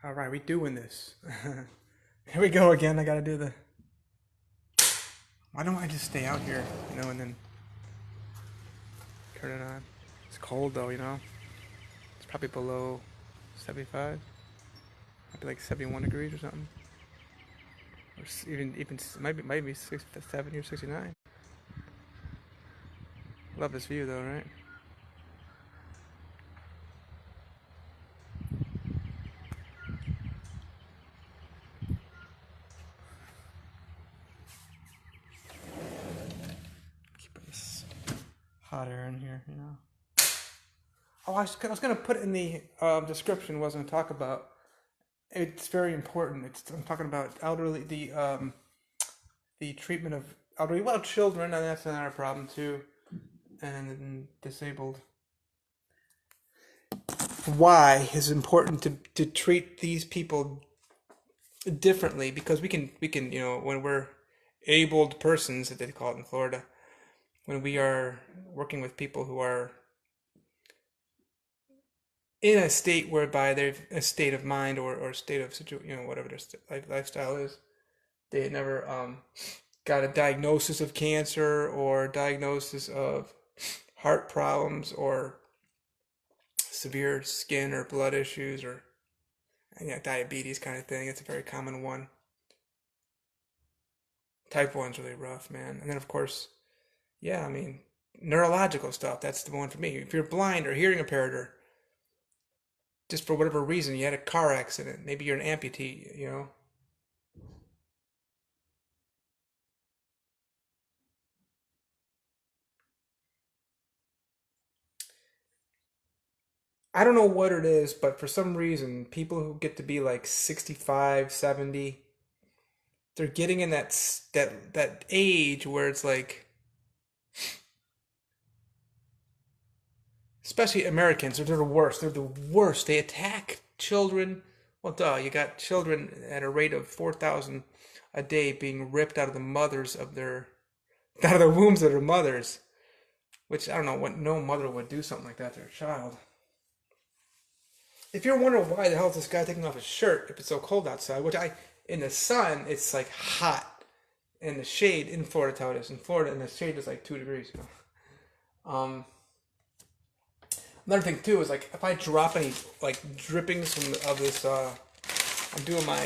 All right, we doing this. Here we go again. I gotta do the. Why don't I just stay out here, and then turn it on? It's cold though, It's probably below 75. Might be like 71 degrees or something. Or even might be 70 or 69. Love this view though, right? Keep this hot air in here. Oh, I was gonna put in the description. Was gonna talk about. It's very important. I'm talking about elderly, the treatment of elderly, well, children, and that's another problem too, and disabled. Why is important to treat these people differently? Because we can when we're abled persons, as they call it in Florida, when we are working with people who are in a state whereby they're a state of mind or state of whatever their lifestyle is, they had never got a diagnosis of cancer or diagnosis of heart problems or severe skin or blood issues or diabetes kind of thing. It's a very common one. Type 1's really rough, man. And then, of course, yeah, I mean, neurological stuff. That's the one for me. If you're blind or hearing impaired or just for whatever reason you had a car accident, maybe you're an amputee. I don't know what it is, but for some reason, people who get to be like 65, 70, they're getting in that age where it's like, especially Americans, they're the worst. They're the worst. They attack children. Well, duh, you got children at a rate of 4,000 a day being ripped out of the mothers of their out of the wombs of their mothers, which I don't know what no mother would do something like that to their child. If you're wondering why the hell is this guy taking off his shirt if it's so cold outside, which in the sun it's like hot, in the shade in Florida, how it is in Florida, and the shade is like 2 degrees. Um, Another thing too is like if I drop any like drippings of this, I'm doing my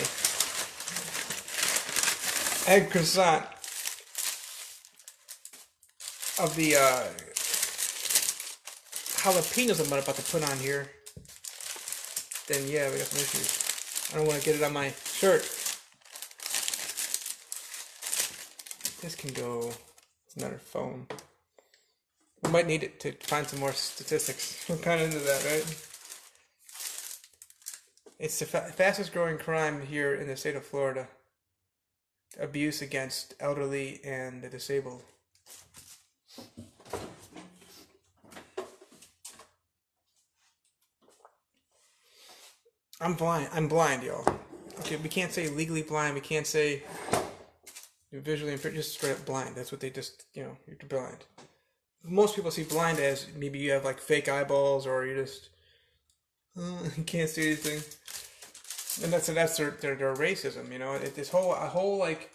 egg croissant of the jalapenos I'm about to put on here. Then yeah, we got some issues. I don't want to get it on my shirt. This can go. It's another phone. We might need it to find some more statistics. We're kind of into that, right? It's the fastest growing crime here in the state of Florida. Abuse against elderly and the disabled. I'm blind, y'all. Okay, we can't say legally blind. We can't say visually impaired. Just straight up blind. That's what they just, you're blind. Most people see blind as maybe you have like fake eyeballs or you just you can't see anything. And that's their racism, this whole like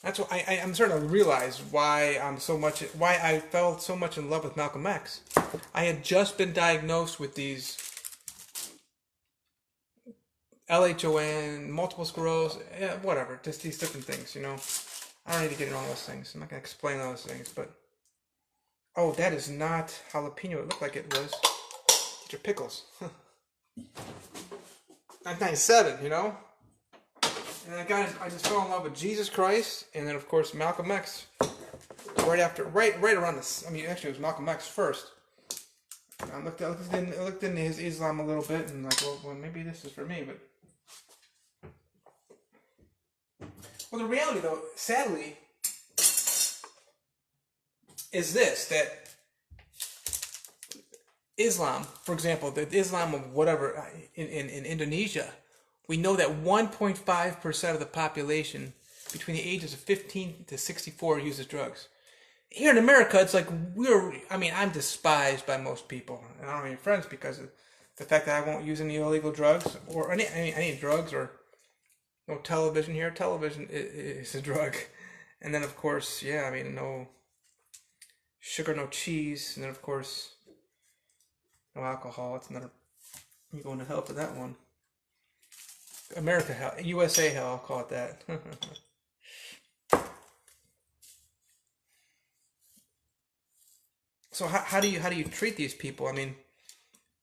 that's what I'm starting to realize why I fell so much in love with Malcolm X. I had just been diagnosed with these LHON, multiple sclerosis, yeah, whatever, just these different things, I don't need to get into all those things. I'm not gonna explain all those things, but oh, that is not jalapeno. It looked like it was. These are pickles. 1997, And I just fell in love with Jesus Christ, and then of course Malcolm X. Right around this. I mean, actually, it was Malcolm X first. I looked into his Islam a little bit, and like, well, maybe this is for me, but. Well, the reality, though, sadly, is this, that Islam, for example, the Islam of whatever, in Indonesia, we know that 1.5% of the population between the ages of 15 to 64 uses drugs. Here in America, it's like I'm despised by most people. And I don't have any friends because of the fact that I won't use any illegal drugs or any drugs or no television here. Television is a drug. And then, of course, yeah, I mean, no sugar, no cheese. And then, of course, no alcohol. It's another, you're going to hell for that one. America hell. USA hell, I'll call it that. So how do you treat these people? I mean,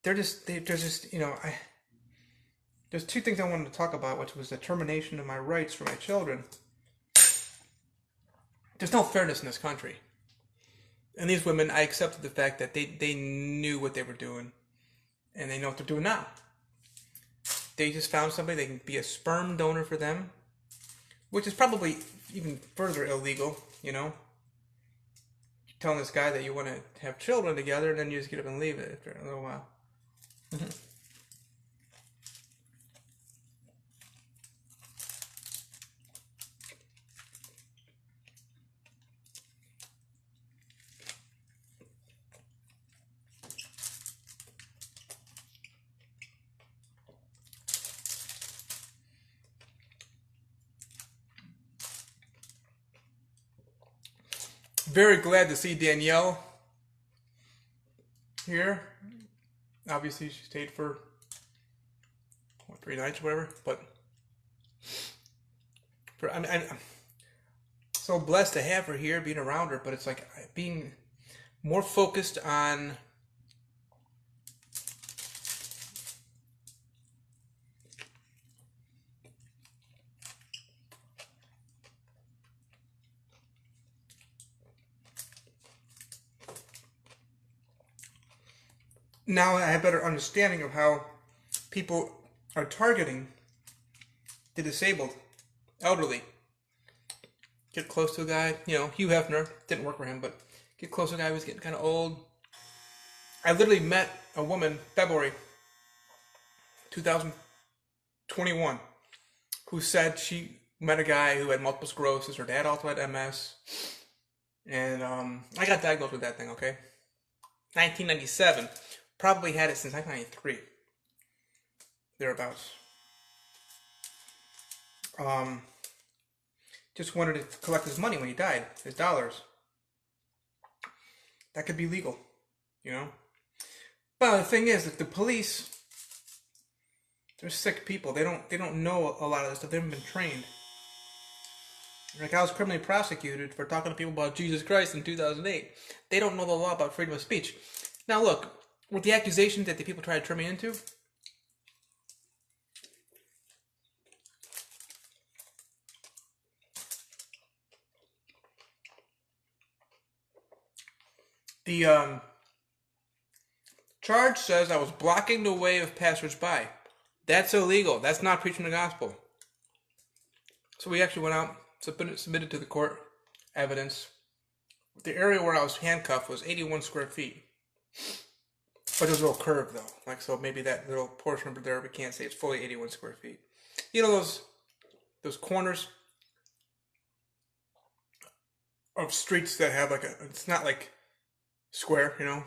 they're just there's two things I wanted to talk about, which was the termination of my rights for my children. There's no fairness in this country. And these women, I accepted the fact that they knew what they were doing. And they know what they're doing now. They just found somebody, they can be a sperm donor for them. Which is probably even further illegal, you know. You're telling this guy that you want to have children together, and then you just get up and leave it after a little while. Very glad to see Danielle here. Obviously, she stayed for 3 nights or whatever. But I'm so blessed to have her here, being around her. But it's like being more focused on now I have a better understanding of how people are targeting the disabled, elderly. Get close to a guy, you know, Hugh Hefner, didn't work for him, but get close to a guy who was getting kind of old. I literally met a woman, February 2021, who said she met a guy who had multiple sclerosis. Her dad also had MS. And I got diagnosed with that thing, okay? 1997. Probably had it since 1993. Thereabouts. Just wanted to collect his money when he died, his dollars. That could be legal, you know? But the thing is that the police, they're sick people. They don't know a lot of this stuff. They haven't been trained. Like, I was criminally prosecuted for talking to people about Jesus Christ in 2008. They don't know the law about freedom of speech. Now look, with the accusations that the people try to turn me into, the charge says I was blocking the way of passers-by. That's illegal. That's not preaching the gospel. So we actually went out, submitted to the court evidence. The area where I was handcuffed was 81 square feet. But there's a little curve, though. Like, so maybe that little portion over there, we can't say it's fully 81 square feet. You know those corners of streets that have like it's not like square, you know?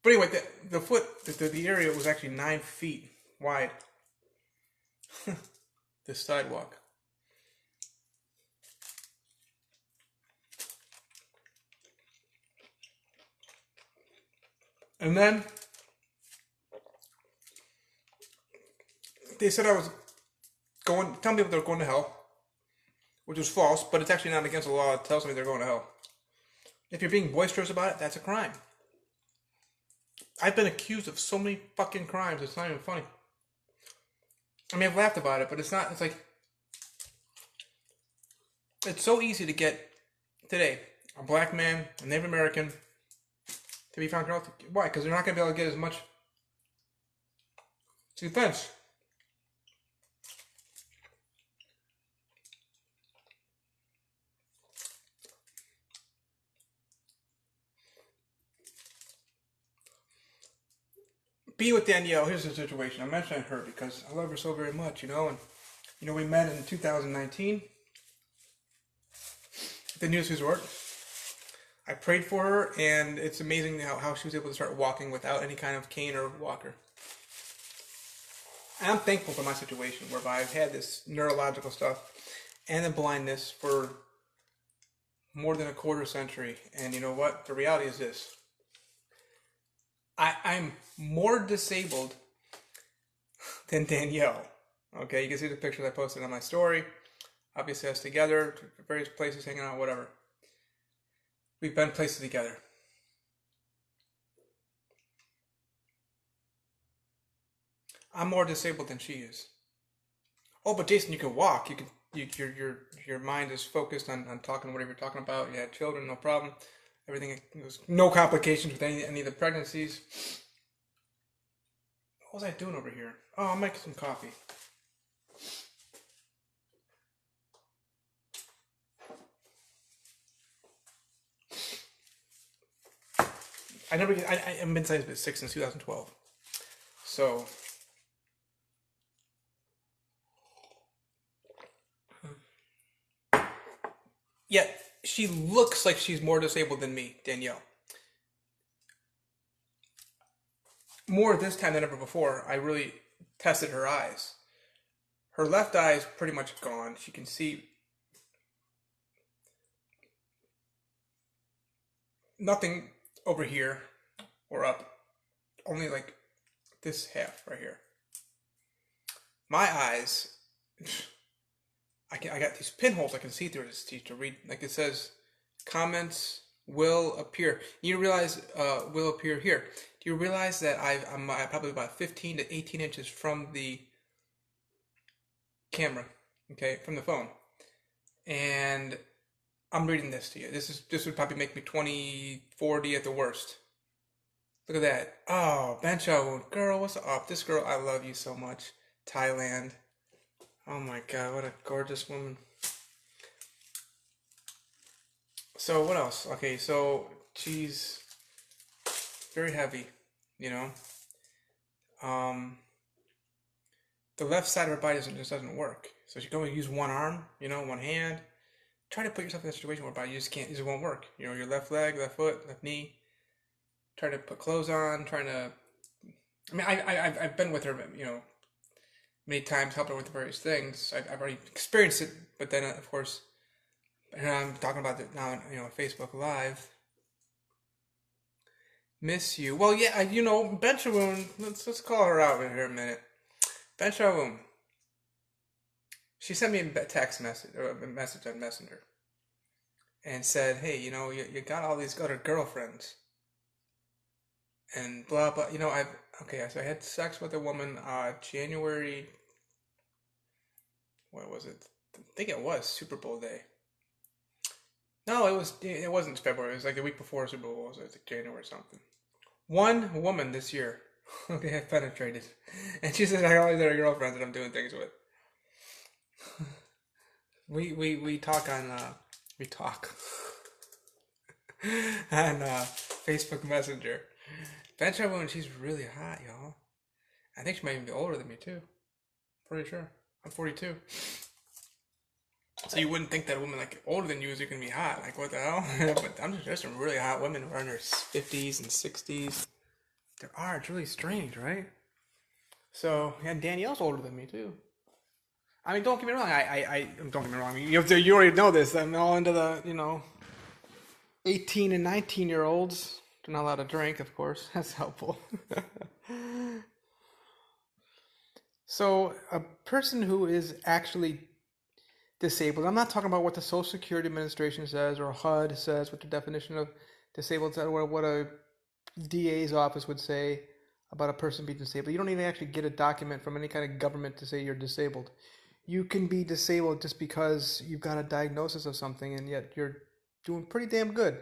But anyway, the area was actually 9 feet wide. The sidewalk. And then they said I was telling people they're going to hell, which was false, but it's actually not against the law. It tells me they're going to hell. If you're being boisterous about it, that's a crime. I've been accused of so many fucking crimes, it's not even funny. I mean, I've laughed about it, but it's not, it's like, it's so easy to get, today, a black man, a Native American, to be found guilty. Why? Because they're not going to be able to get as much defense. Being with Danielle, here's the situation. I'm mentioning her because I love her so very much, you know, and, you know, we met in 2019 at the News Resort. I prayed for her, and it's amazing how she was able to start walking without any kind of cane or walker. And I'm thankful for my situation, whereby I've had this neurological stuff and the blindness for more than a quarter century. And you know what? The reality is this: I'm more disabled than Danielle. Okay, you can see the pictures I posted on my story. Obviously, us together, various places, hanging out, whatever. We've been places together. I'm more disabled than she is. Oh, but Jason, you can walk. You can. Your mind is focused on talking whatever you're talking about. You had children, no problem. Everything was no complications with any of the pregnancies. What was I doing over here? Oh, I'm making some coffee. I haven't been size 6 since 2012. So, yeah, she looks like she's more disabled than me, Danielle. More this time than ever before, I really tested her eyes. Her left eye is pretty much gone. She can see nothing over here or up, only like this half right here. My eyes, I got these pinholes I can see through this teeth to read. Like it says, comments will appear. You realize will appear here. Do you realize that I'm probably about 15 to 18 inches from the camera, okay, from the phone, and I'm reading this to you. This would probably make me 20, 40 at the worst. Look at that. Oh, Bencho, girl, what's up? This girl, I love you so much. Thailand. Oh my God, what a gorgeous woman. So what else? Okay, so she's very heavy, you know. Um, the left side of her body just doesn't work. So she can only use one arm, you know, one hand. Try to put yourself in a situation whereby you just can't, it just won't work. You know, your left leg, left foot, left knee. Try to put clothes on. Trying to. I mean, I've been with her, you know, many times, helped her with various things. I've already experienced it, but then of course, and I'm talking about it now, you know, Facebook Live. Miss you. Well, yeah, you know, Benchawoon. Let's call her out here a minute. Benchawoon. She sent me a text message or a message on Messenger, and said, "Hey, you know, you got all these other girlfriends, and blah blah." You know, okay. So I had sex with a woman January. What was it? I think it was Super Bowl day. No, it wasn't February. It was like a week before Super Bowl. So it was like January or something. One woman this year, okay, have penetrated, and she says I got all these other girlfriends that I'm doing things with. We talk on we talk on Facebook Messenger. Ben Woman, she's really hot, y'all. I think she might even be older than me too. Pretty sure. I'm 42. So you wouldn't think that a woman like older than you is gonna be hot. Like what the hell? But there's some really hot women who are in their 50s and 60s. There are. It's really strange, right? So and Danielle's older than me too. I mean, don't get me wrong. I don't get me wrong. I mean, you already know this. I'm all into the 18 and 19-year-olds. They're not allowed to drink, of course. That's helpful. So a person who is actually disabled. I'm not talking about what the Social Security Administration says or HUD says, what the definition of disabled is, or what a DA's office would say about a person being disabled. You don't even actually get a document from any kind of government to say you're disabled. You can be disabled just because you've got a diagnosis of something and yet you're doing pretty damn good.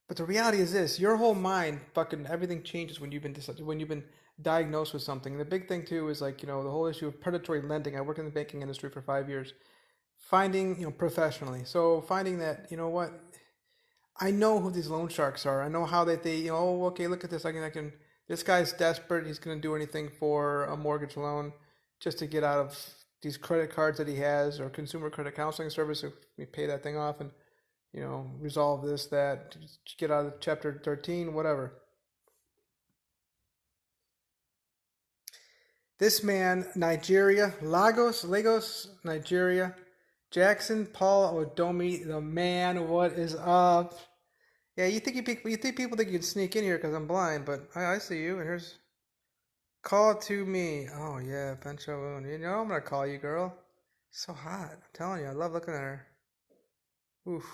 But the reality is this: your whole mind, fucking everything changes when you've been diagnosed with something. And the big thing too is like the whole issue of predatory lending. I worked in the banking industry for 5 years. Finding, professionally. So finding that, what, I know who these loan sharks are. I know how that they, oh, okay, look at this. This guy's desperate. He's going to do anything for a mortgage loan just to get out of these credit cards that he has or consumer credit counseling service. If we pay that thing off and, resolve this, that, get out of chapter 13, whatever. This man, Nigeria, Lagos, Nigeria, Jackson Paul Odomi, the man, what is up? Yeah, you think people think you can sneak in here because I'm blind, but I see you, and here's call to me. Oh yeah, Ben Shawoon. I'm gonna call you, girl. So hot. I'm telling you, I love looking at her. Oof.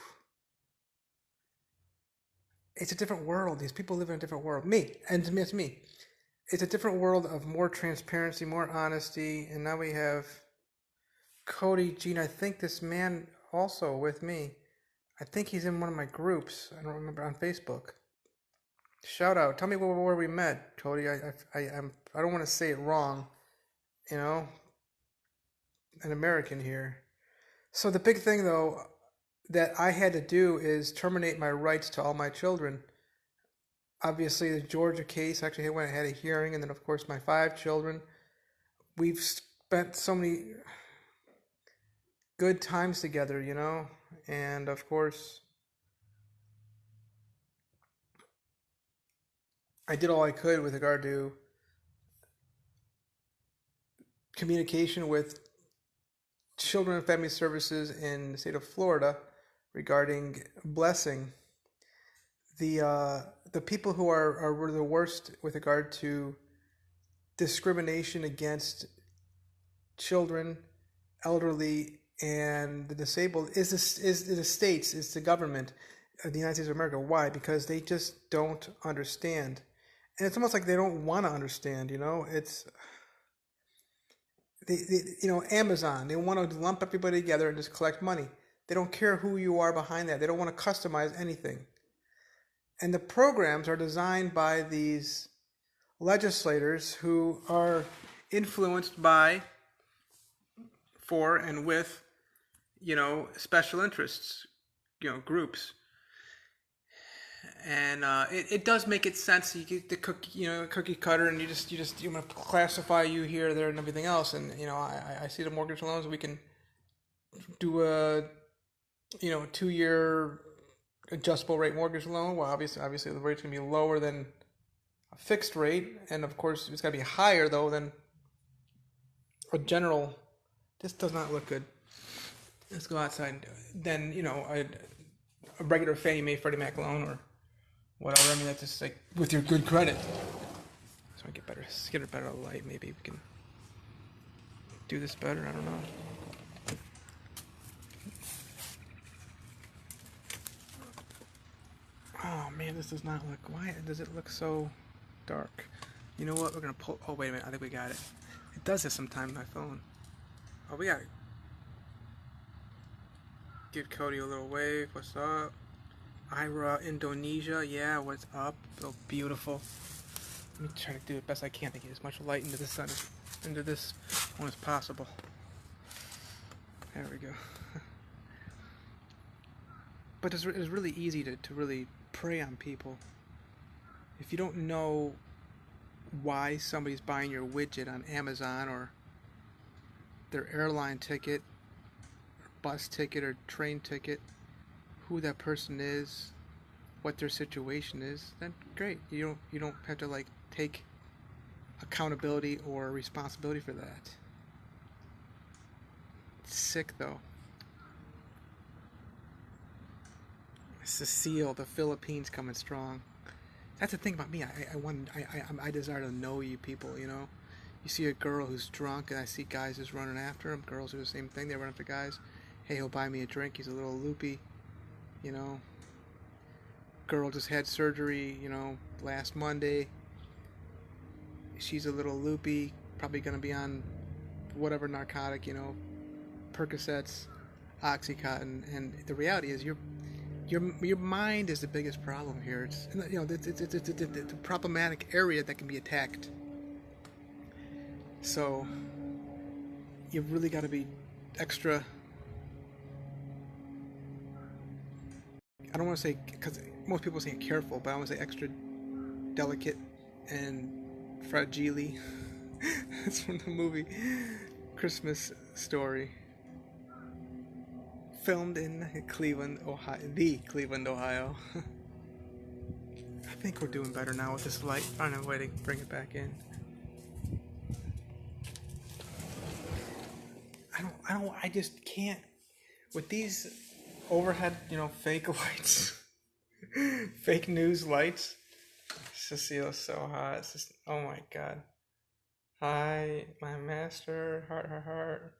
It's a different world. These people live in a different world. Me, and it's me. It's a different world of more transparency, more honesty, and now we have Cody Jean. I think this man also with me. I think he's in one of my groups. I don't remember, on Facebook. Shout out. Tell me where we met, Cody. I don't want to say it wrong. An American here. So the big thing though that I had to do is terminate my rights to all my children. Obviously, the Georgia case actually went and had a hearing, and then of course my 5 children. We've spent so many good times together, and of course I did all I could with regard to communication with Children and Family Services in the state of Florida regarding blessing. The people who are the worst with regard to discrimination against children, elderly, and the disabled is the states, is the government of the United States of America. Why? Because they just don't understand, and it's almost like they don't want to understand. It's Amazon. They want to lump everybody together and just collect money. They don't care who you are behind that. They don't want to customize anything. And the programs are designed by these legislators who are influenced by, for, and with, special interests, groups. And it does make it sense. You get the cookie cutter, and you want to classify you here, there, and everything else. And I see the mortgage loans. We can do a 2-year adjustable rate mortgage loan. Well, obviously the rate's gonna be lower than a fixed rate, and of course it's gotta be higher though than a general. This does not look good. Let's go outside. Then a regular Fannie Mae Freddie Mac loan or whatever. I mean, that's just like with your good credit. So I get a better light. Maybe we can do this better. I don't know. Oh man, this does not look. Why does it look so dark? You know what? We're gonna pull. Oh wait a minute. I think we got it. It does this sometimes on my phone. Oh, we got it. Give Cody a little wave. What's up? Ira, Indonesia. Yeah, what's up? So beautiful. Let me try to do the best I can to get as much light into the sun, into this one as possible. There we go. But it's really easy to really prey on people. If you don't know why somebody's buying your widget on Amazon, or their airline ticket, or bus ticket, or train ticket, who that person is, what their situation is, then great. You don't have to take accountability or responsibility for that. It's sick though. Cecile, the Philippines coming strong. That's the thing about me. I desire to know you people. You see a girl who's drunk, and I see guys just running after him. Girls do the same thing. They run after guys. Hey, he'll buy me a drink. He's a little loopy. Girl just had surgery. Last Monday. She's a little loopy. Probably gonna be on whatever narcotic. Percocets, Oxycontin, and the reality is your mind is the biggest problem here. It's a problematic area that can be attacked. So you've really got to be extra. I don't want to say, because most people say careful, but I want to say extra delicate and fragile. It's from the movie Christmas Story. Filmed in Cleveland, Ohio, the Cleveland, Ohio. I think we're doing better now with this light. Find a way to bring it back in. I just can't with these overhead, fake lights, fake news lights. Cecile's so hot. It's just, oh my god. Hi, my master. Heart, heart, heart.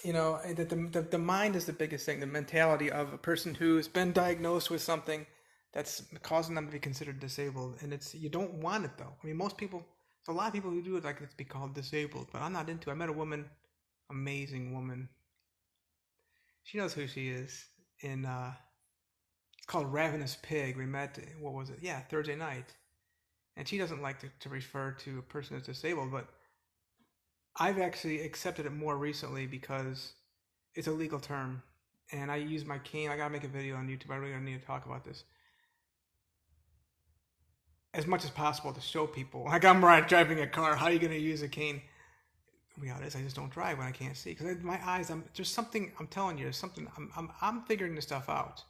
The mind is the biggest thing. The mentality of a person who's been diagnosed with something that's causing them to be considered disabled, and you don't want it though. I mean, most people, there's a lot of people who do it like it's be called disabled, but I'm not into it. I met a woman, amazing woman. She knows who she is. It's called Ravenous Pig. We met, what was it? Yeah, Thursday night. And she doesn't like to refer to a person as disabled, but I've actually accepted it more recently because it's a legal term. And I use my cane. I gotta make a video on YouTube. I really need to talk about this as much as possible to show people. Like, I'm driving a car. How are you gonna use a cane? The reality is, I just don't drive when I can't see because my eyes. There's something. I'm telling you, there's something. I'm figuring this stuff out.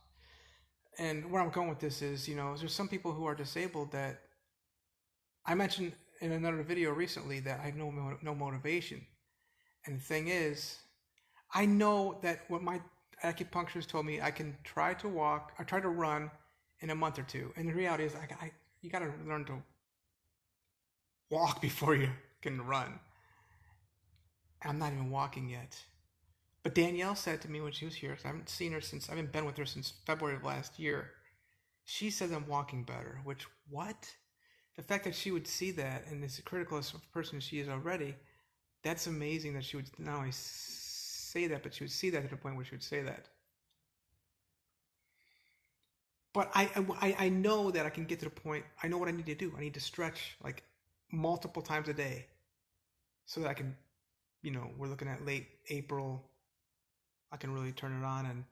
And where I'm going with this is, there's some people who are disabled that I mentioned in another video recently that I have no motivation. And the thing is, I know that what my acupuncturist told me, I can try to walk or try to run in a month or two. And the reality is, you got to learn to walk before you can run. I'm not even walking yet. But Danielle said to me when she was here, because I haven't been with her since February of last year. She says I'm walking better, which, what? The fact that she would see that and as critical as a person she is already, that's amazing that she would not only say that, but she would see that to the point where she would say that. But I know that I can get to the point, I know what I need to do. I need to stretch like multiple times a day so that I can, we're looking at late April, I can really turn it on and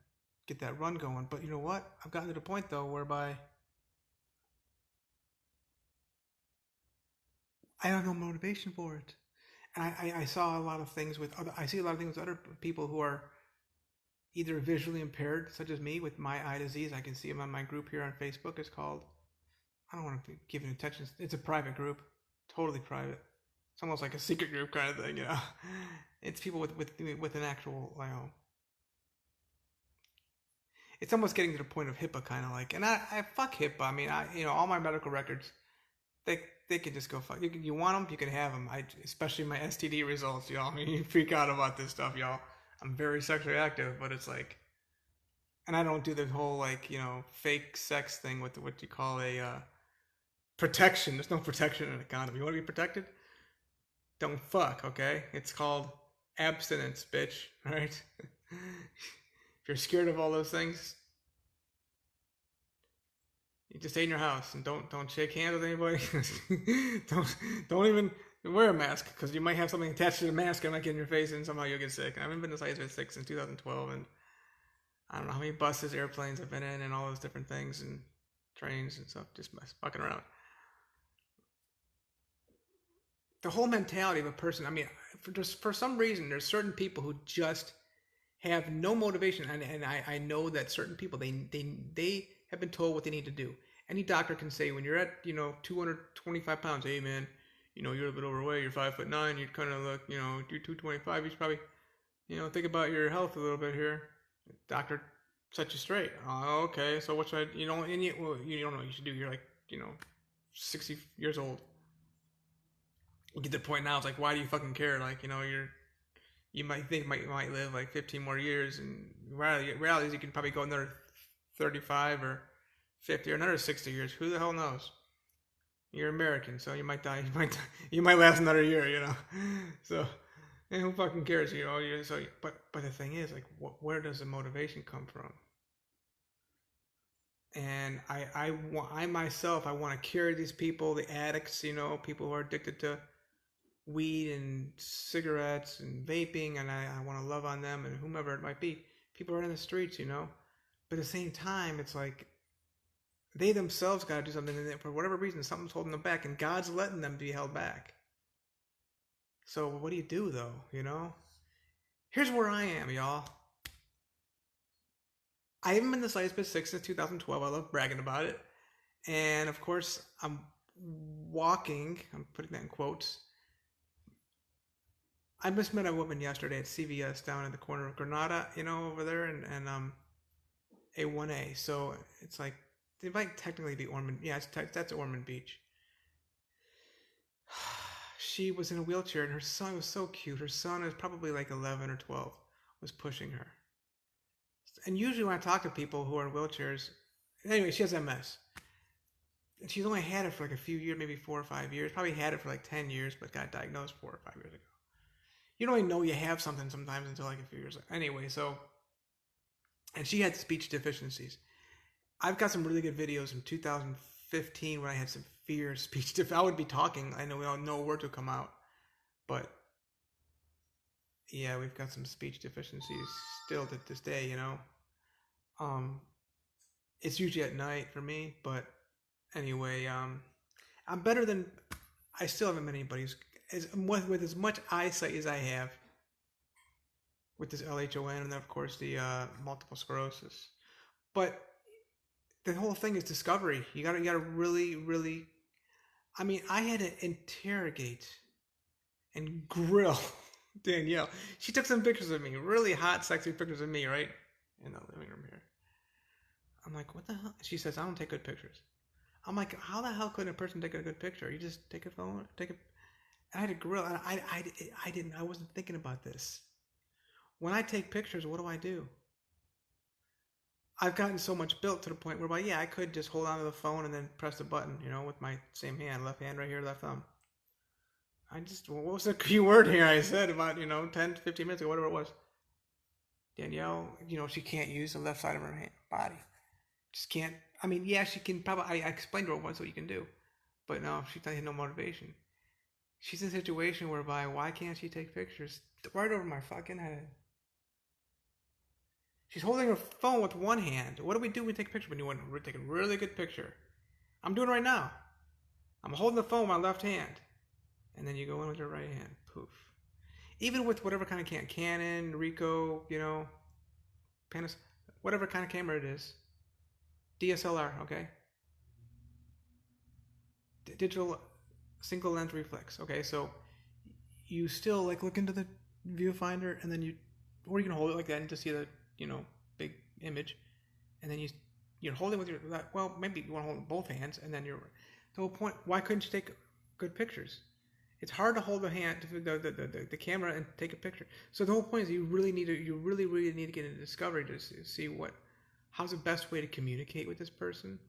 get that run going. But you know what? I've gotten to the point though whereby I have no motivation for it. And I saw a lot of things I see a lot of things with other people who are either visually impaired, such as me, with my eye disease. I can see them on my group here on Facebook. It's called, I don't want to give it attention. It's a private group, totally private. It's almost like a secret group kind of thing, It's people with an actual, it's almost getting to the point of HIPAA kind of like, and I fuck HIPAA. I mean, all my medical records, they can just go fuck. You want them, you can have them. Especially my STD results, y'all. I mean, you freak out about this stuff, y'all. I'm very sexually active, but it's like, and I don't do the whole fake sex thing with what you call a protection. There's no protection in a condom. You want to be protected? Don't fuck, okay? It's called abstinence, bitch. Right? If you're scared of all those things, you just stay in your house and don't shake hands with anybody. don't even wear a mask because you might have something attached to the mask and might get in your face and somehow you'll get sick. I haven't been to sites with sick since 2012, and I don't know how many buses, airplanes I've been in, and all those different things and trains and stuff, just fucking around. The whole mentality of a person. I mean, for some reason, there's certain people who just have no motivation, and I know that certain people they have been told what they need to do. Any doctor can say when you're at 225 pounds, hey man, you're a bit overweight, you're 5'9", you kind of look, you're 225, you should probably think about your health a little bit here. Doctor set you straight. Oh, okay, so what should I you don't know what you should do. You're like 60 years old. You get to the point now, it's like, why do you fucking care? Like, you might think you might live like 15 more years, and reality is you can probably go another 35 or 50 or another 60 years. Who the hell knows? You're American, so you might die. You might last another year, So, and who fucking cares? But the thing is, like, where does the motivation come from? And I myself, I want to cure these people, the addicts, people who are addicted to weed and cigarettes and vaping, and I want to love on them and whomever it might be. People are in the streets, But at the same time, it's like they themselves got to do something, and for whatever reason, something's holding them back, and God's letting them be held back. So what do you do, though, Here's where I am, y'all. I haven't been the slightest bit sick since 2012. I love bragging about it. And of course, I'm walking, I'm putting that in quotes. I just met a woman yesterday at CVS down in the corner of Granada, over there, and A1A. So it's like, it might technically be Ormond. Yeah, that's Ormond Beach. She was in a wheelchair, and her son was so cute. Her son is probably like 11 or 12, was pushing her. And usually when I talk to people who are in wheelchairs, anyway, she has MS. And she's only had it for like a few years, maybe 4 or 5 years. Probably had it for like 10 years, but got diagnosed 4 or 5 years ago. You don't even know you have something sometimes until like a few years. Anyway, so, and she had speech deficiencies. I've got some really good videos from 2015 when I had severe speech I would be talking. I know we all know a word to come out. But, yeah, we've got some speech deficiencies still to this day, It's usually at night for me, but anyway, I'm better than, I still haven't met anybody with as much eyesight as I have with this LHON and then of course the multiple sclerosis. But the whole thing is discovery. You gotta really, really, I mean, I had to interrogate and grill Danielle. She took some pictures of me, really hot, sexy pictures of me, right? In the living room here. I'm like, what the hell? She says, I don't take good pictures. I'm like, how the hell could a person take a good picture? You just take a phone, I had a grill, and I wasn't thinking about this. When I take pictures, what do? I've gotten so much built to the point where, yeah, I could just hold onto the phone and then press the button, with my same hand, left hand right here, left thumb. What was the key word here I said about, 10, 15 minutes ago, whatever it was. Danielle, she can't use the left side of her body. Just can't. I mean, yeah, she can probably, I explained to her once what you can do. But no, she's not had no motivation. She's in a situation whereby, why can't she take pictures? Right over my fucking head. She's holding her phone with one hand. What do we do when we take a picture? When you want to take a really good picture. I'm doing it right now. I'm holding the phone with my left hand. And then you go in with your right hand. Poof. Even with whatever kind of Canon, Ricoh, Panasonic, whatever kind of camera it is. DSLR, okay? Digital single lens reflex. Okay, so you still look into the viewfinder and then or you can hold it like that and just see the, big image. And then you're holding with maybe you want to hold it with both hands and then the whole point, why couldn't you take good pictures? It's hard to hold the camera and take a picture. So the whole point is you really need to get into discovery to see how's the best way to communicate with this person.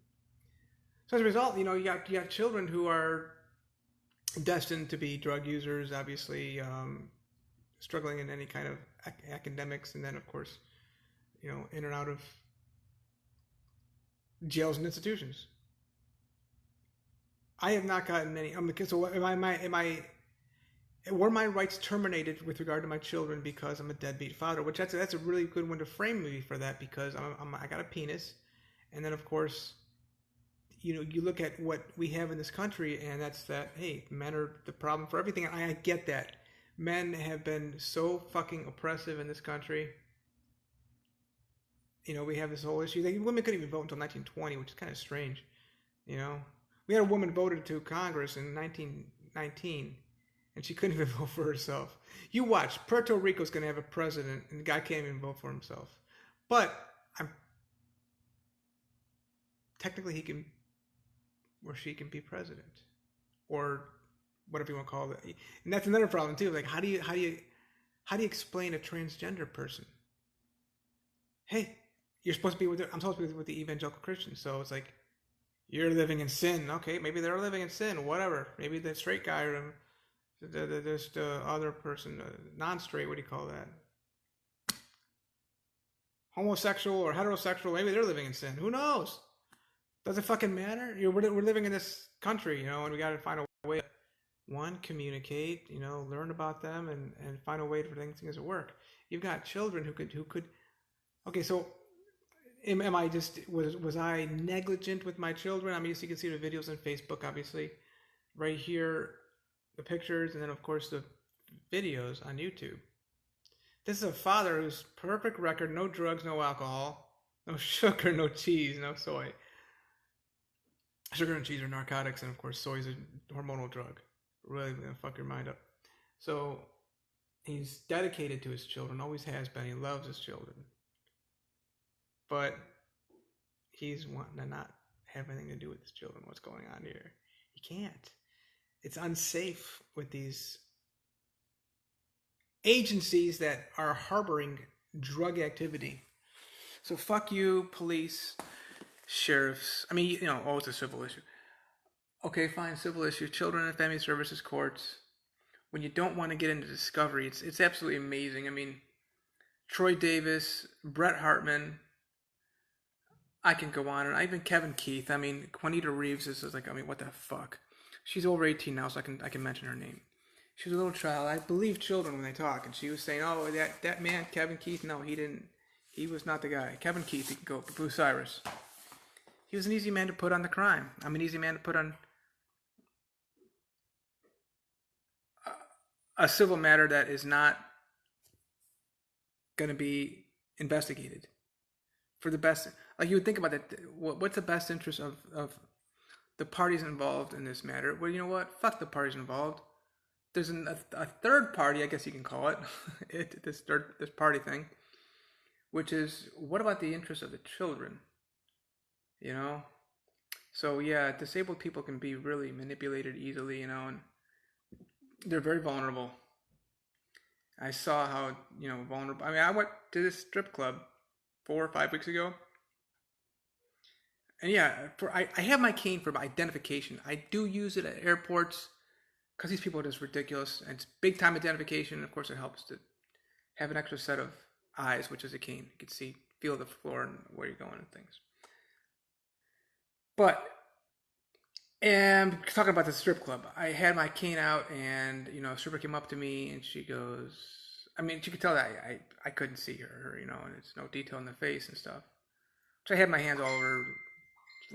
So as a result, you got children who are destined to be drug users, obviously, struggling in any kind of academics, and then of course, in and out of jails and institutions. I have not gotten any. So were my rights terminated with regard to my children because I'm a deadbeat father? Which that's a really good one to frame me for that, because I got a penis, and then of course, you look at what we have in this country, and that's that, hey, men are the problem for everything. And I get that. Men have been so fucking oppressive in this country. We have this whole issue. Women couldn't even vote until 1920, which is kind of strange. We had a woman voted to Congress in 1919, and she couldn't even vote for herself. You watch, Puerto Rico's going to have a president, and the guy can't even vote for himself. But technically he can, or she can be president, or whatever you want to call it. And that's another problem too. How do you explain a transgender person? Hey, I'm supposed to be with the evangelical Christians, so it's like, you're living in sin. Okay, maybe they're living in sin. Whatever. Maybe the straight guy or the other person, non-straight. What do you call that? Homosexual or heterosexual. Maybe they're living in sin. Who knows? Does it fucking matter? We're living in this country, and we got to find a way to, communicate, learn about them and find a way for things to work. You've got children who could. Okay, so. Am I was I negligent with my children? I mean, you can see the videos on Facebook, obviously. Right here, the pictures, and then, of course, the videos on YouTube. This is a father who's perfect record, no drugs, no alcohol, no sugar, no cheese, no soy. Sugar and cheese are narcotics, and of course, soy is a hormonal drug. Really gonna fuck your mind up. So he's dedicated to his children, always has been. He loves his children, but he's wanting to not have anything to do with his children. What's going on here? He can't. It's unsafe with these agencies that are harboring drug activity. So fuck you, police, sheriffs. I mean, oh, it's a civil issue. Okay, fine, civil issue. Children and Family Services courts. When you don't want to get into discovery, it's absolutely amazing. I mean, Troy Davis, Brett Hartman. I can go on, and even Kevin Keith. I mean, Juanita Reeves is like, I mean, what the fuck? She's over 18 now, so I can mention her name. She was a little child. I believe children when they talk, and she was saying, "Oh, that man, Kevin Keith. No, he didn't. He was not the guy. Kevin Keith. He can go. Blue Cyrus. He was an easy man to put on the crime. I'm an easy man to put on a civil matter that is not going to be investigated for the best. Like you would think about that. What's the best interest of the parties involved in this matter? Well, you know what? Fuck the parties involved. There's a third party, I guess you can call it, this party thing, which is what about the interests of the children? You know. So yeah, disabled people can be really manipulated easily, and they're very vulnerable. I saw how vulnerable. I mean, I went to this strip club 4 or 5 weeks ago, and yeah, I have my cane for identification. I do use it at airports because these people are just ridiculous, and it's big time identification. Of course, it helps to have an extra set of eyes, which is a cane. You can feel the floor and where you're going and things. But and talking about the strip club, I had my cane out, and a stripper came up to me, and she goes, I mean, she could tell that I couldn't see her, and it's no detail in the face and stuff. So I had my hands all over her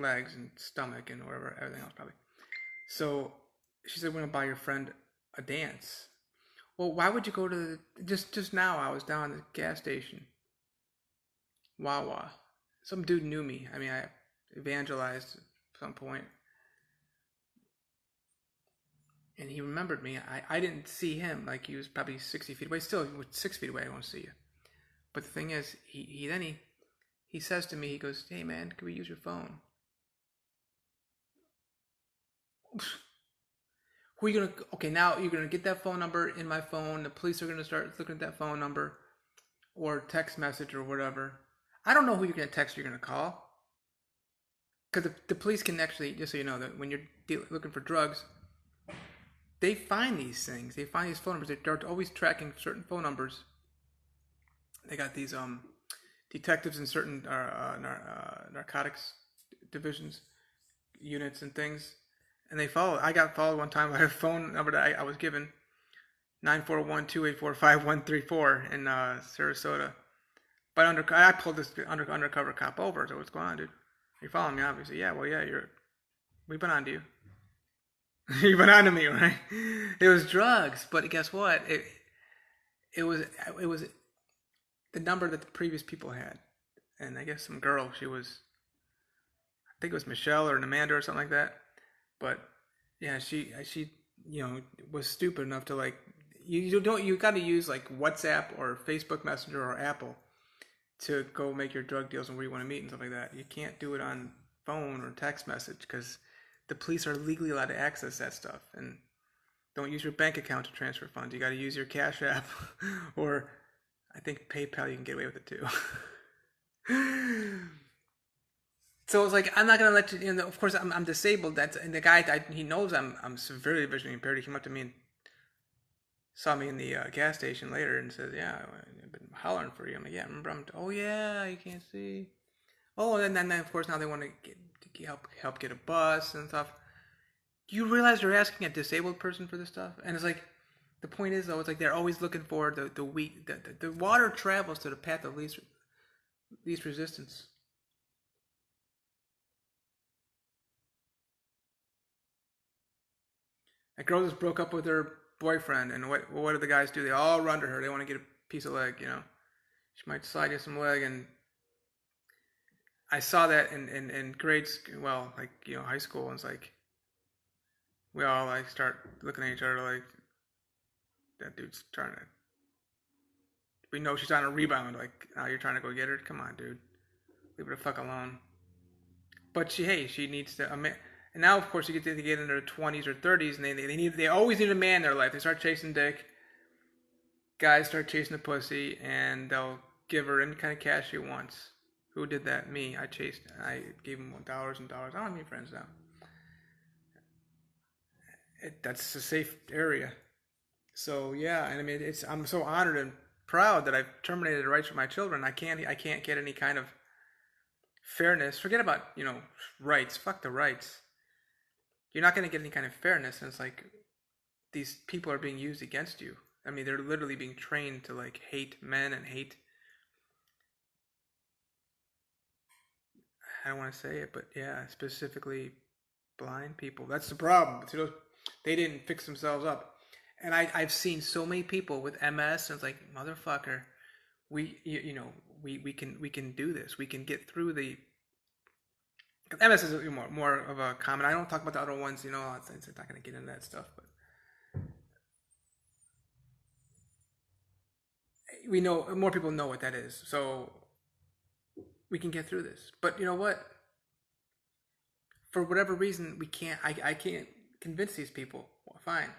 legs and stomach and whatever, everything else probably. So she said, "We're gonna buy your friend a dance." Well, why would you go to just now? I was down at the gas station, Wawa. Some dude knew me. I mean, I evangelized at some point, and he remembered me. I didn't see him, like he was probably 60 feet away. Still, with 6 feet away, I won't see you. But the thing is, he says to me, he goes, "Hey man, can we use your phone?" Who are you gonna? Okay, now you're gonna get that phone number in my phone. The police are gonna start looking at that phone number, or text message or whatever. I don't know who you're gonna text. Or you're gonna call, because the police can actually, just so you know, that when you're looking for drugs, they find these things. They find these phone numbers. They're always tracking certain phone numbers. They got these detectives in certain narcotics divisions, units, and things. And they follow. I got followed one time by a phone number that I was given, 941-284-5134 in Sarasota. But I pulled this undercover cop over. So what's going on, dude? You're following me, obviously. Yeah, well, yeah, we've been on to you. You've been on to me, right? It was drugs, but guess what? It was the number that the previous people had, and I guess some girl. She was, I think it was Michelle or Amanda or something like that. But yeah, she was stupid enough to like you got to use like WhatsApp or Facebook Messenger or Apple to go make your drug deals and where you want to meet and stuff like that. You can't do it on phone or text message because the police are legally allowed to access that stuff. And don't use your bank account to transfer funds. You got to use your Cash App or I think PayPal. You can get away with it too. So it's like, I'm not gonna let you. Of course, I'm disabled. And the guy, he knows I'm severely visually impaired. He came up to me and saw me in the gas station later and says, "Yeah, I've been hollering for you." I'm like, "Yeah, remember?" "Oh yeah, you can't see." Oh, and then of course now they want to help get a bus and stuff. Do you realize they're asking a disabled person for this stuff? And it's like, the point is though, it's like they're always looking for the weak. The water travels to the path of least resistance. A girl just broke up with her boyfriend, and what do the guys do? They all run to her. They want to get piece of leg, you know. She might slide you some leg, and I saw that in grades, well, like, you know, high school, and it's like, we all, like, start looking at each other like, that dude's trying to, we know she's trying to rebound, like, now you're trying to go get her? Come on, dude. Leave her the fuck alone. But she needs to, and now, of course, you get into their 20s or 30s, and they always need a man in their life. They start chasing dick. Guys start chasing the pussy, and they'll give her any kind of cash she wants. Who did that? Me. I gave them dollars and dollars. I don't have any friends now. That's a safe area. So yeah, and I mean, I'm so honored and proud that I've terminated the rights for my children. I can't get any kind of fairness. Forget about, you know, rights. Fuck the rights. You're not going to get any kind of fairness, and it's like these people are being used against you. I mean, they're literally being trained to, like, hate men and hate, I don't want to say it, but yeah, specifically blind people. That's the problem. See, they didn't fix themselves up. And I've seen so many people with MS, and it's like, motherfucker, we can do this. We can get through the, MS is more of a common. I don't talk about the other ones, you know. I'm not going to get into that stuff, but we know more people know what that is, so we can get through this. But you know what? For whatever reason, we can't. I can't convince these people. Well, fine.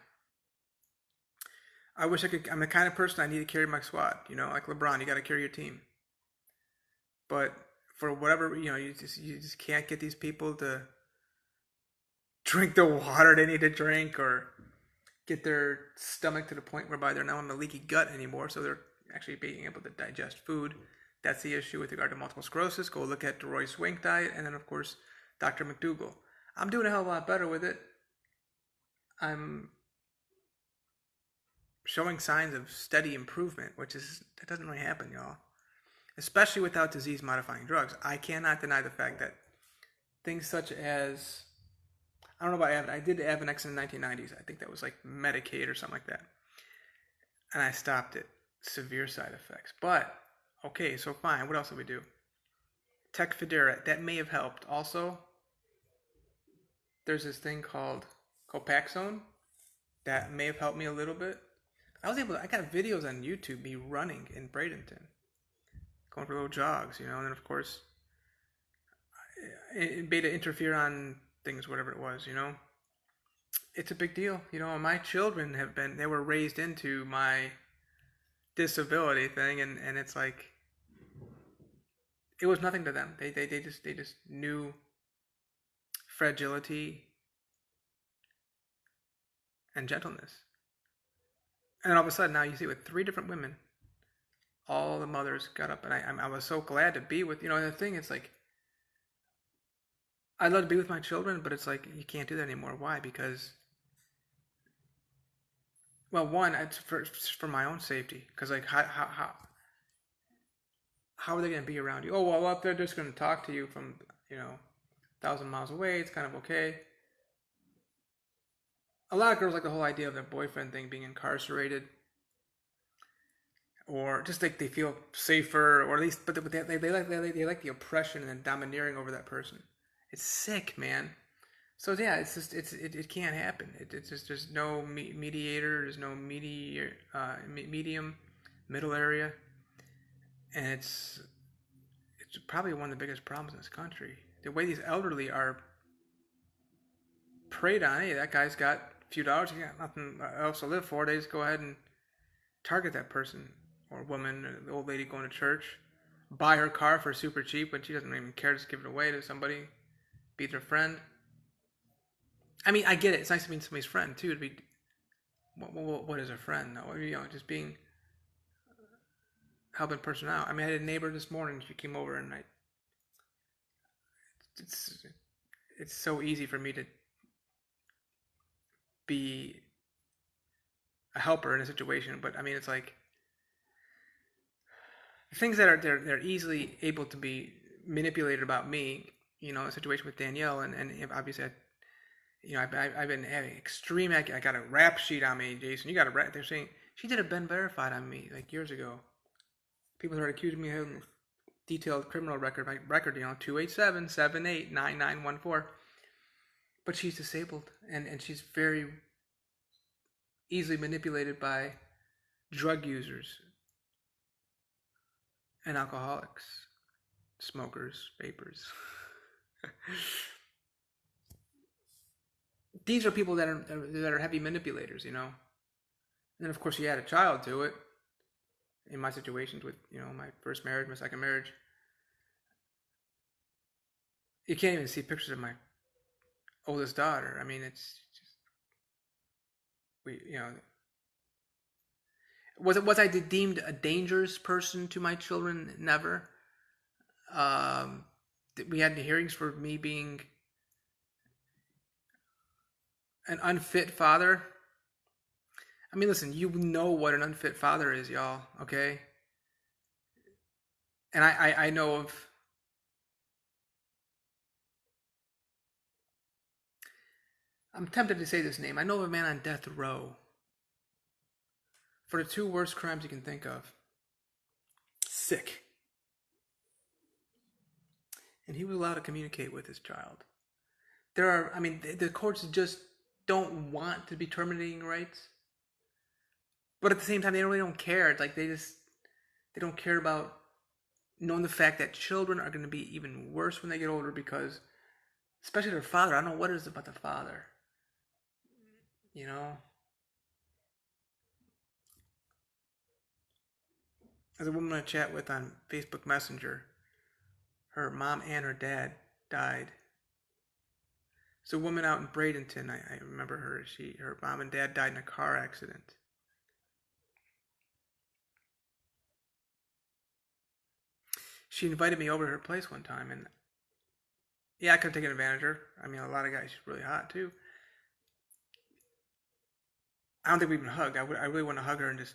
I wish I could. I'm the kind of person I need to carry my squad. You know, like LeBron, you got to carry your team. But for whatever, you know, you just can't get these people to drink the water they need to drink, or get their stomach to the point whereby they're not on a leaky gut anymore, so they're actually being able to digest food. That's the issue with regard to multiple sclerosis. Go look at the Roy Swink diet, and then, of course, Dr. McDougall. I'm doing a hell of a lot better with it. I'm showing signs of steady improvement, that doesn't really happen, y'all. Especially without disease-modifying drugs. I cannot deny the fact that things such as, I don't know about Avonex. I did Avonex in the 1990s. I think that was like Medicaid or something like that. And I stopped it. Severe side effects. But, okay, so fine. What else did we do? Tecfidera. That may have helped. Also, there's this thing called Copaxone. That may have helped me a little bit. I got videos on YouTube, me running in Bradenton. Going for little jogs, you know, and then, of course, beta interferon things, whatever it was, you know. It's a big deal. You know, my children they were raised into my disability thing, and it's like, it was nothing to them. They just knew fragility and gentleness. And all of a sudden, now you see with 3 different women, all the mothers got up, and I was so glad to be with, you know, the thing, it's like, I'd love to be with my children, but it's like, you can't do that anymore. Why? Because, well, one, it's for my own safety. Because, like, how are they going to be around you? Oh, well, they're just going to talk to you from, you know, 1,000 miles away. It's kind of okay. A lot of girls like the whole idea of their boyfriend thing being incarcerated, or just like they feel safer, or at least, but they like the oppression and the domineering over that person. It's sick, man. So yeah, it's just it can't happen. It's just, there's no mediator, there's no medium, middle area, and it's probably one of the biggest problems in this country. The way these elderly are preyed on. Hey, that guy's got a few dollars, he got nothing else to live for. They just go ahead and target that person or woman, or the old lady going to church, buy her car for super cheap when she doesn't even care, just give it away to somebody, be their friend. I mean, I get it. It's nice to be somebody's friend too. To be, what is a friend? No, you know, just being helping a person out. I mean, I had a neighbor this morning. She came over, and it's so easy for me to be a helper in a situation, but I mean, it's like things that are they're easily able to be manipulated about me. You know, a situation with Danielle, and obviously, I've been having extreme. I got a rap sheet on me, Jason. You got a rap. They're saying She did a Ben Verified on me like years ago. People started accusing me of having detailed criminal record. My record, 287-78-9914. But she's disabled, and she's very easily manipulated by drug users and alcoholics, smokers, vapors. These are people that are heavy manipulators, And then of course you add a child to it. In my situations with, my first marriage, my second marriage, you can't even see pictures of my oldest daughter. I mean, it's just was I deemed a dangerous person to my children? Never. We had hearings for me being an unfit father. I mean, listen, you know what an unfit father is, y'all, okay? And I know of... I'm tempted to say this name. I know of a man on death row for the 2 worst crimes you can think of. Sick. And he was allowed to communicate with his child. The courts just don't want to be terminating rights. But at the same time, they really don't care. It's like they don't care about knowing the fact that children are going to be even worse when they get older because, especially their father, I don't know what it is about the father. There's a woman I chat with on Facebook Messenger. Her mom and her dad died. It's a woman out in Bradenton. I remember her. Her mom and dad died in a car accident. She invited me over to her place one time, and yeah, I could have taken advantage of her. I mean, a lot of guys, she's really hot too. I don't think we even hugged. I really want to hug her and just,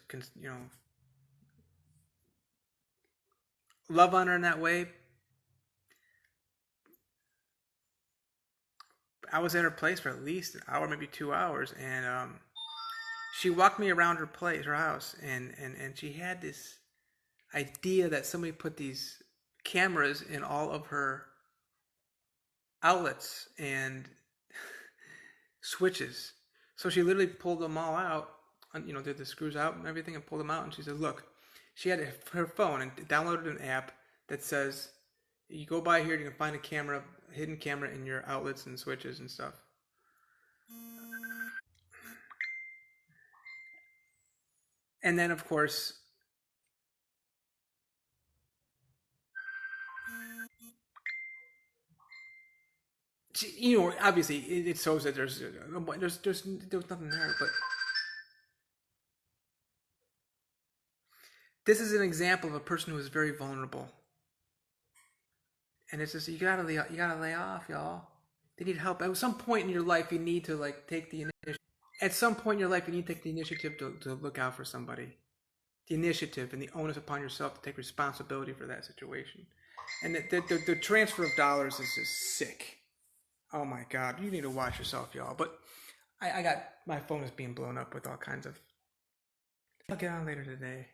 love on her in that way. I was at her place for at least an hour, maybe 2 hours, and she walked me around her place, her house, and she had this idea that somebody put these cameras in all of her outlets and switches. So she literally pulled them all out, did the screws out and everything and pulled them out. And she said, look, she had her phone and downloaded an app that says, you go by here, you can find a hidden camera in your outlets and switches and stuff. And then, of course, obviously it shows that there's nothing there, but this is an example of a person who is very vulnerable. And it's just, you gotta lay off, y'all. They need help. At some point in your life, you need to take the initiative. At some point in your life, you need to take the initiative to look out for somebody. The initiative and the onus upon yourself to take responsibility for that situation. And the transfer of dollars is just sick. Oh my God, you need to watch yourself, y'all. But my phone is being blown up with all kinds of... I'll get on later today.